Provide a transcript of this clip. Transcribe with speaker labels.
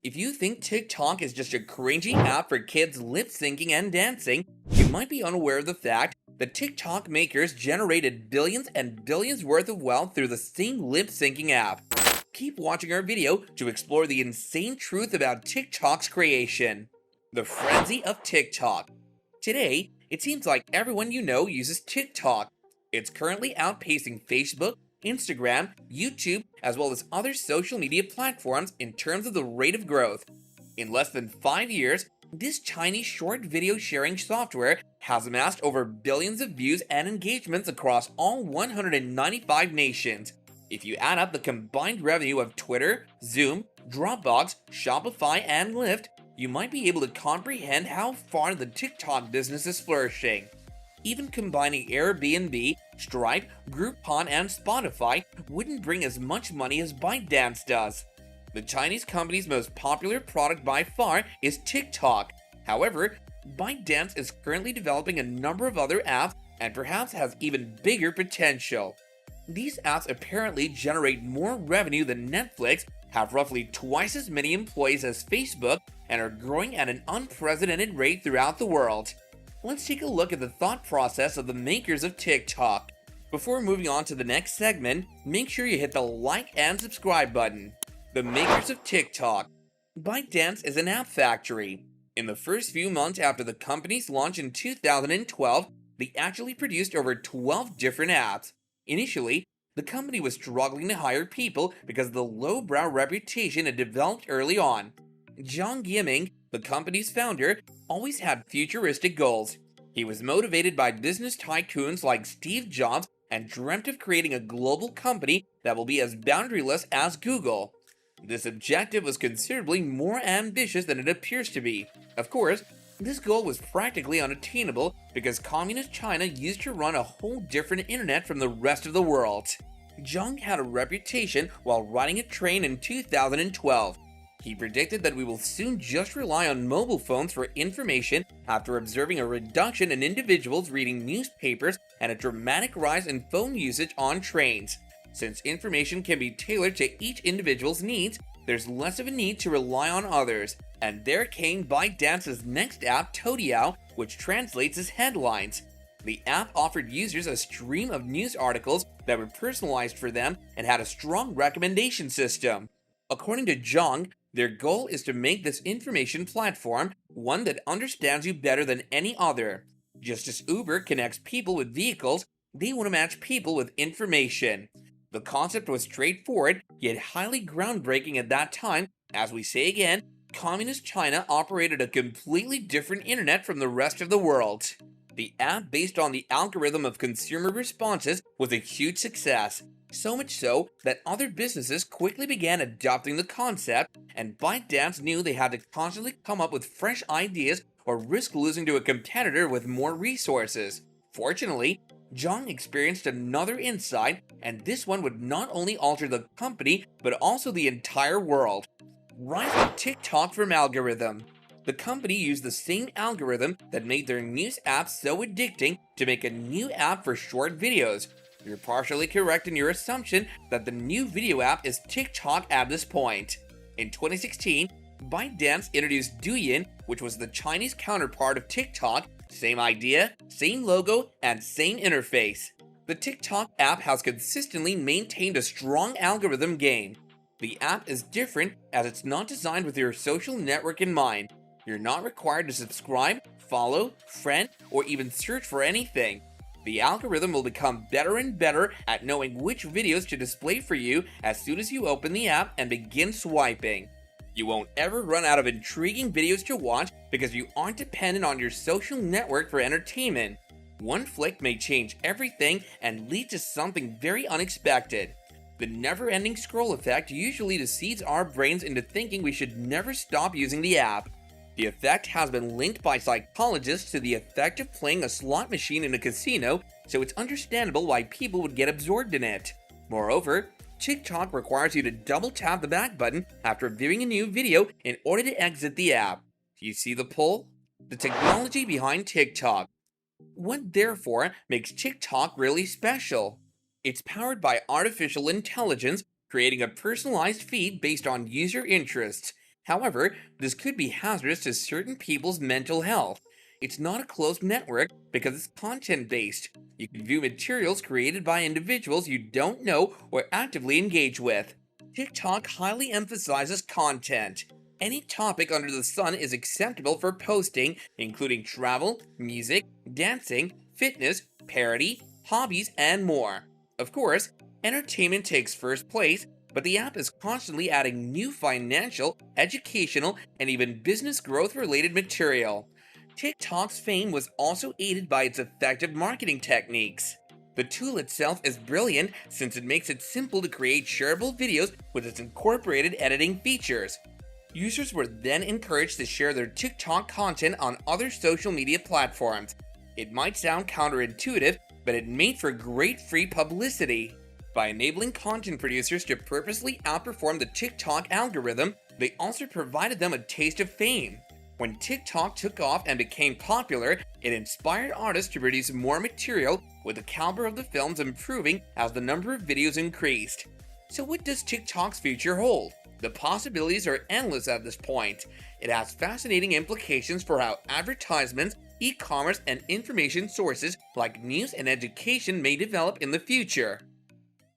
Speaker 1: If you think TikTok is just a cringy app for kids lip syncing and dancing, you might be unaware of the fact that TikTok makers generated billions and billions worth of wealth through the same lip syncing app. Keep watching our video to explore the insane truth about TikTok's creation. The frenzy of TikTok. Today, it seems like everyone you know uses TikTok. It's currently outpacing Facebook, Instagram, YouTube, as well as other social media platforms in terms of the rate of growth. In less than 5 years, this Chinese short video sharing software has amassed over billions of views and engagements across all 195 nations. If you add up the combined revenue of Twitter, Zoom, Dropbox, Shopify, and Lyft, you might be able to comprehend how far the TikTok business is flourishing. Even combining Airbnb, Stripe, Groupon, and Spotify wouldn't bring as much money as ByteDance does. The Chinese company's most popular product by far is TikTok. However, ByteDance is currently developing a number of other apps and perhaps has even bigger potential. These apps apparently generate more revenue than Netflix, have roughly twice as many employees as Facebook, and are growing at an unprecedented rate throughout the world. Let's take a look at the thought process of the makers of TikTok. Before moving on to the next segment, make sure you hit the like and subscribe button. The makers of TikTok. ByteDance is an app factory. In the first few months after the company's launch in 2012, they actually produced over 12 different apps. Initially, the company was struggling to hire people because of the lowbrow reputation it developed early on. Zhang Yiming, the company's founder, always had futuristic goals. He was motivated by business tycoons like Steve Jobs and dreamt of creating a global company that will be as boundaryless as Google. This objective was considerably more ambitious than it appears to be. Of course, this goal was practically unattainable because Communist China used to run a whole different internet from the rest of the world. Zhang had a reputation while riding a train in 2012. He predicted that we will soon just rely on mobile phones for information after observing a reduction in individuals reading newspapers and a dramatic rise in phone usage on trains. Since information can be tailored to each individual's needs, there's less of a need to rely on others. And there came ByteDance's next app, Toutiao, which translates as headlines. The app offered users a stream of news articles that were personalized for them and had a strong recommendation system. According to Zhang, their goal is to make this information platform one that understands you better than any other. Just as Uber connects people with vehicles, they want to match people with information. The concept was straightforward, yet highly groundbreaking at that time. As we say again, Communist China operated a completely different internet from the rest of the world. The app, based on the algorithm of consumer responses, was a huge success. So much so that other businesses quickly began adopting the concept, and ByteDance knew they had to constantly come up with fresh ideas or risk losing to a competitor with more resources. Fortunately, Zhang experienced another insight, and this one would not only alter the company, but also the entire world. Rise of TikTok from algorithm. The company used the same algorithm that made their news app so addicting to make a new app for short videos. You're partially correct in your assumption that the new video app is TikTok at this point. In 2016, ByteDance introduced Douyin, which was the Chinese counterpart of TikTok. Same idea, same logo, and same interface. The TikTok app has consistently maintained a strong algorithm game. The app is different as it's not designed with your social network in mind. You're not required to subscribe, follow, friend, or even search for anything. The algorithm will become better and better at knowing which videos to display for you as soon as you open the app and begin swiping. You won't ever run out of intriguing videos to watch because you aren't dependent on your social network for entertainment. One flick may change everything and lead to something very unexpected. The never-ending scroll effect usually deceives our brains into thinking we should never stop using the app. The effect has been linked by psychologists to the effect of playing a slot machine in a casino, so it's understandable why people would get absorbed in it. Moreover, TikTok requires you to double tap the back button after viewing a new video in order to exit the app. Do you see the pull? The technology behind TikTok. What therefore makes TikTok really special? It's powered by artificial intelligence, creating a personalized feed based on user interests. However, this could be hazardous to certain people's mental health. It's not a closed network because it's content based. You can view materials created by individuals you don't know or actively engage with. TikTok highly emphasizes content. Any topic under the sun is acceptable for posting, including travel, music, dancing, fitness, parody, hobbies, and more. Of course, entertainment takes first place, but the app is constantly adding new financial, educational, and even business growth related material. TikTok's fame was also aided by its effective marketing techniques. The tool itself is brilliant since it makes it simple to create shareable videos with its incorporated editing features. Users were then encouraged to share their TikTok content on other social media platforms. It might sound counterintuitive, but it made for great free publicity. By enabling content producers to purposely outperform the TikTok algorithm, they also provided them a taste of fame. When TikTok took off and became popular, it inspired artists to produce more material, with the caliber of the films improving as the number of videos increased. So what does TikTok's future hold? The possibilities are endless at this point. It has fascinating implications for how advertisements, e-commerce, and information sources like news and education may develop in the future.